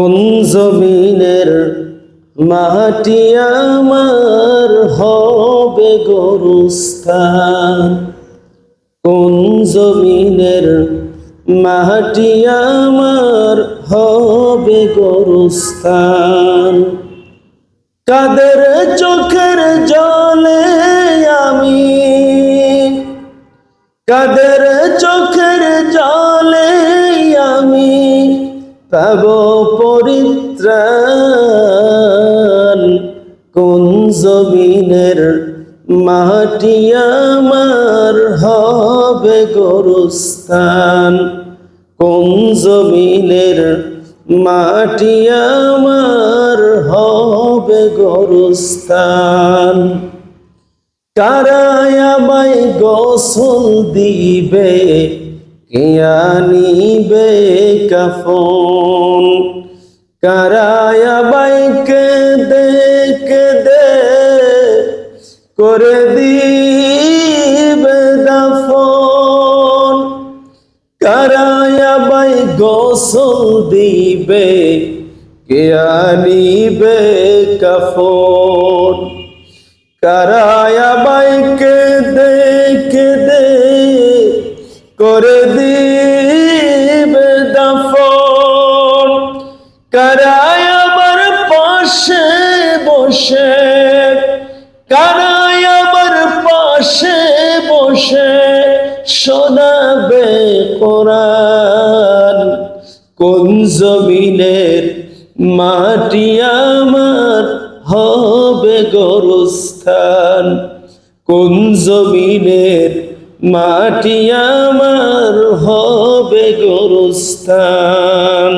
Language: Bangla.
কোন জমিনের মাটি আমার হবে গোরস্থান, কোন জমিনের মাটি আমার হবে গোরস্থান। কাদের চোখের জলে আমি, কাদের চোখের জলে আমি পাব পরিত্রাণ। কোন জমিনের মাটি আমার হবে গোরস্থান, কোন জমিনের মাটি আমার হবে গোরস্থান। কারা আমায় গোসল দিবে, কে আনিবে কাফন। কারা আমায় কেঁদে কেঁদে করে দিবে দাফন। কারা আমায় গোসল দিবে, কে আনিবে কাফন। কারা আমায় কেঁদে কেঁদে করে দিবে দাফন। কারা আমার পাশে বসে, কারা আমার পাশে বসে শোনাবে কোরআন। কোন জমিনের মাটি আমার হবে গোরস্থান, কোন জমিনের মাটি আমার হবে গোরস্থান।